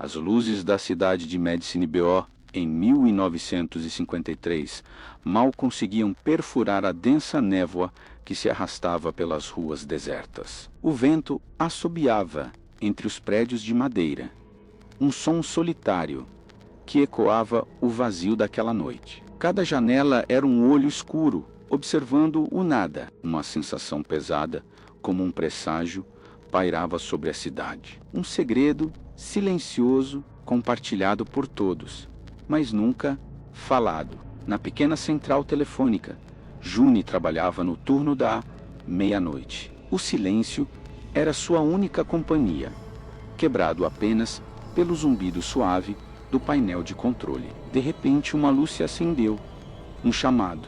As luzes da cidade de Medicine Bois, em 1953, mal conseguiam perfurar a densa névoa que se arrastava pelas ruas desertas. O vento assobiava entre os prédios de madeira, um som solitário que ecoava o vazio daquela noite. Cada janela era um olho escuro, observando o nada. Uma sensação pesada, como um presságio, pairava sobre a cidade. Um segredo silencioso, compartilhado por todos, mas nunca falado. Na pequena central telefônica, June trabalhava no turno da meia-noite. O silêncio era sua única companhia, quebrado apenas pelo zumbido suave do painel de controle. De repente, uma luz se acendeu. Um chamado.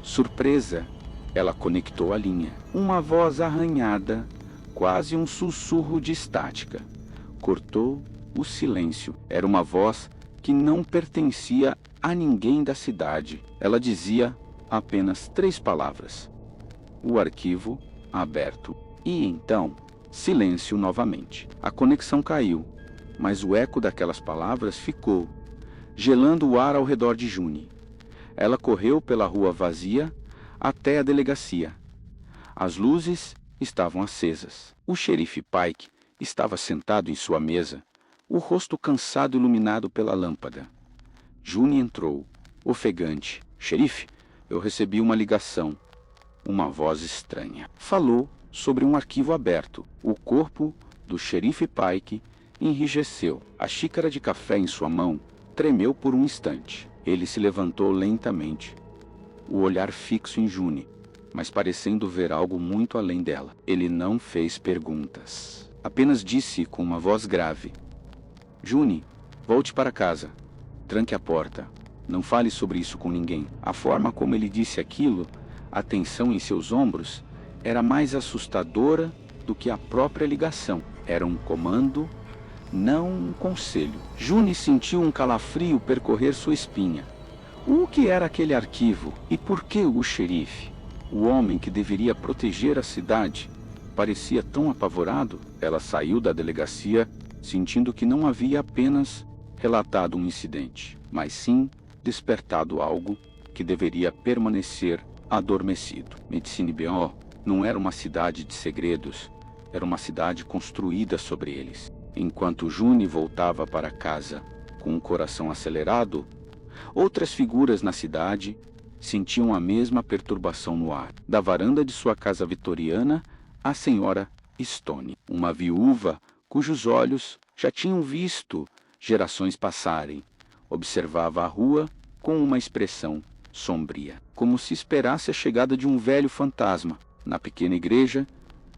Surpresa, ela conectou a linha. Uma voz arranhada, quase um sussurro de estática, cortou o silêncio. Era uma voz que não pertencia a ninguém da cidade. Ela dizia apenas 3 palavras: o arquivo aberto. E então, silêncio novamente. A conexão caiu, mas o eco daquelas palavras ficou, gelando o ar ao redor de June. Ela correu pela rua vazia até a delegacia. As luzes estavam acesas. O xerife Pike estava sentado em sua mesa, o rosto cansado iluminado pela lâmpada. June entrou, ofegante. Xerife, eu recebi uma ligação. Uma voz estranha falou sobre um arquivo aberto. O corpo do xerife Pike enrijeceu. A xícara de café em sua mão tremeu por um instante. Ele se levantou lentamente, o olhar fixo em June, mas parecendo ver algo muito além dela. Ele não fez perguntas. Apenas disse com uma voz grave: June, volte para casa. Tranque a porta. Não fale sobre isso com ninguém. A forma como ele disse aquilo, a tensão em seus ombros, era mais assustadora do que a própria ligação. Era um comando, não um conselho. June sentiu um calafrio percorrer sua espinha. O que era aquele arquivo? E por que o xerife, o homem que deveria proteger a cidade, parecia tão apavorado? Ela saiu da delegacia sentindo que não havia apenas relatado um incidente, mas sim despertado algo que deveria permanecer adormecido. Medicine Bois não era uma cidade de segredos, era uma cidade construída sobre eles. Enquanto June voltava para casa com o coração acelerado, outras figuras na cidade sentiam a mesma perturbação no ar. Da varanda de sua casa vitoriana, a senhora Stone, uma viúva cujos olhos já tinham visto gerações passarem, observava a rua com uma expressão sombria, como se esperasse a chegada de um velho fantasma. Na pequena igreja,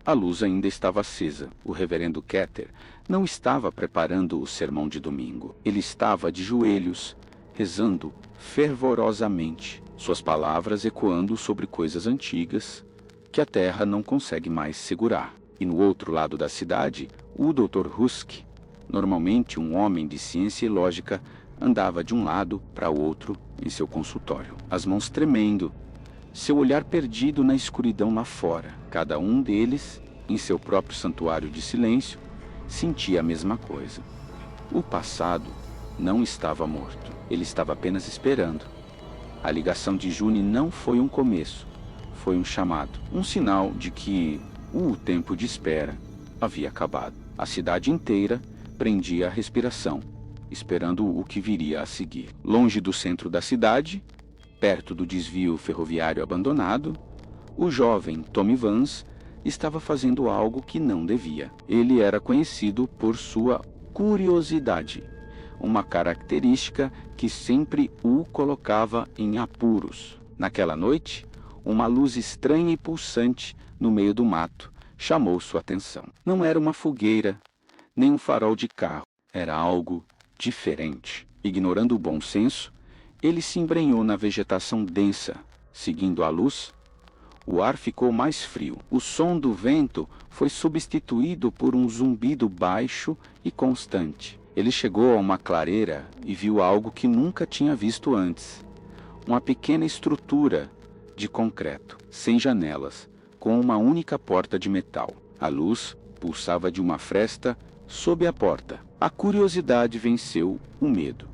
a luz ainda estava acesa. O reverendo Keter não estava preparando o sermão de domingo. Ele estava de joelhos, rezando fervorosamente, suas palavras ecoando sobre coisas antigas que a terra não consegue mais segurar. E no outro lado da cidade, o Dr. Husk, normalmente um homem de ciência e lógica, andava de um lado para o outro em seu consultório, as mãos tremendo, seu olhar perdido na escuridão lá fora. Cada um deles, em seu próprio santuário de silêncio, sentia a mesma coisa. O passado não estava morto, ele estava apenas esperando. A ligação de June não foi um começo, foi um chamado, um sinal de que o tempo de espera havia acabado. A cidade inteira prendia a respiração, esperando o que viria a seguir. Longe do centro da cidade, perto do desvio ferroviário abandonado, o jovem Tommy Vance estava fazendo algo que não devia. Ele era conhecido por sua curiosidade, uma característica que sempre o colocava em apuros. Naquela noite, uma luz estranha e pulsante no meio do mato chamou sua atenção. Não era uma fogueira, nem um farol de carro. Era algo diferente. Ignorando o bom senso, ele se embrenhou na vegetação densa. Seguindo a luz, o ar ficou mais frio. O som do vento foi substituído por um zumbido baixo e constante. Ele chegou a uma clareira e viu algo que nunca tinha visto antes. Uma pequena estrutura de concreto, sem janelas, com uma única porta de metal. A luz pulsava de uma fresta sob a porta. A curiosidade venceu o medo.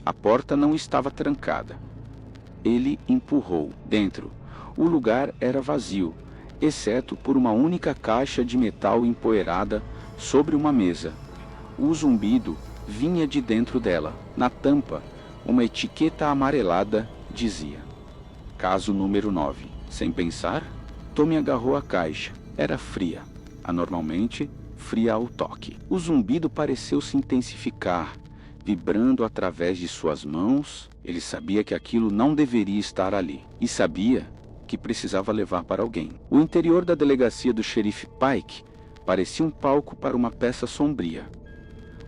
A porta não estava trancada. Ele empurrou. Dentro, o lugar era vazio, exceto por uma única caixa de metal empoeirada sobre uma mesa. O zumbido vinha de dentro dela. Na tampa, uma etiqueta amarelada dizia: caso número 9. Sem pensar, Tommy agarrou a caixa. Era fria, anormalmente fria ao toque. O zumbido pareceu se intensificar, vibrando através de suas mãos. Ele sabia que aquilo não deveria estar ali, e sabia que precisava levar para alguém. O interior da delegacia do xerife Pike parecia um palco para uma peça sombria.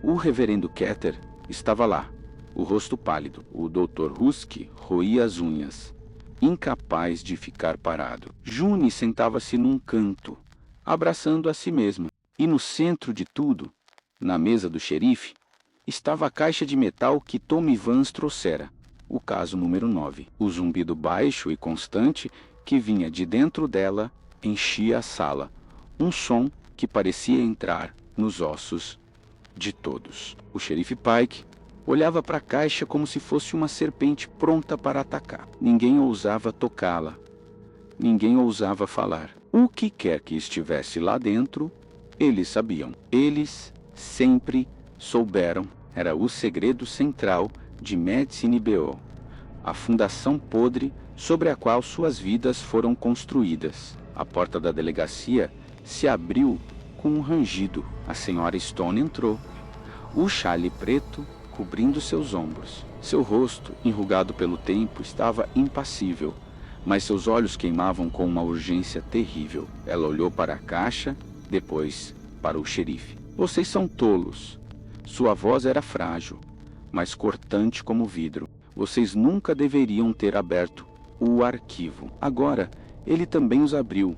O reverendo Keter estava lá, o rosto pálido. O Dr. Husky roía as unhas, incapaz de ficar parado. June sentava-se num canto, abraçando a si mesma. E no centro de tudo, na mesa do xerife, estava a caixa de metal que Tommy Vance trouxera, o caso número 9. O zumbido baixo e constante que vinha de dentro dela enchia a sala, um som que parecia entrar nos ossos de todos. O xerife Pike olhava para a caixa como se fosse uma serpente pronta para atacar. Ninguém ousava tocá-la. Ninguém ousava falar. O que quer que estivesse lá dentro, eles sabiam. Eles sempre souberam. Era o segredo central de Medicine BO, a fundação podre sobre a qual suas vidas foram construídas. A porta da delegacia se abriu com um rangido. A senhora Stone entrou, o xale preto cobrindo seus ombros. Seu rosto, enrugado pelo tempo, estava impassível, mas seus olhos queimavam com uma urgência terrível. Ela olhou para a caixa, depois para o xerife. Vocês são tolos. Sua voz era frágil, mas cortante como vidro. Vocês nunca deveriam ter aberto o arquivo. Agora, ele também os abriu.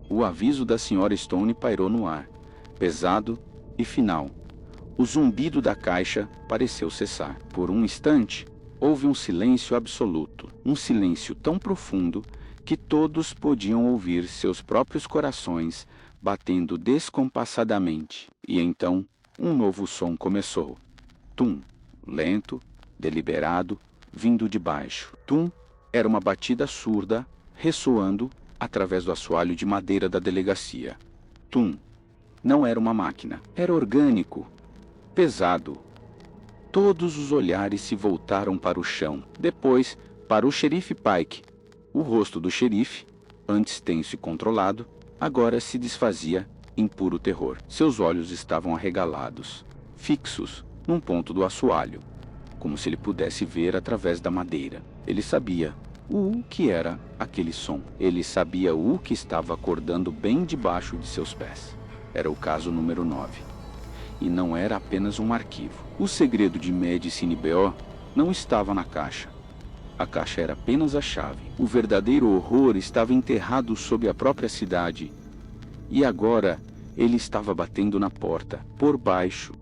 O aviso da senhora Stone pairou no ar, pesado e final. O zumbido da caixa pareceu cessar. Por um instante, houve um silêncio absoluto. Um silêncio tão profundo que todos podiam ouvir seus próprios corações batendo descompassadamente. E então, um novo som começou. Tum, lento, deliberado, vindo de baixo. Tum era uma batida surda, ressoando através do assoalho de madeira da delegacia. Tum não era uma máquina, era orgânico, pesado. Todos os olhares se voltaram para o chão, depois para o xerife Pike. O rosto do xerife, antes tenso e controlado, agora se desfazia em puro terror. Seus olhos estavam arregalados, fixos num ponto do assoalho, como se ele pudesse ver através da madeira. Ele sabia o que era aquele som. Ele sabia o que estava acordando bem debaixo de seus pés. Era o caso número 9. E não era apenas um arquivo. O segredo de Medicine BO não estava na caixa. A caixa era apenas a chave. O verdadeiro horror estava enterrado sob a própria cidade. E agora ele estava batendo na porta, por baixo,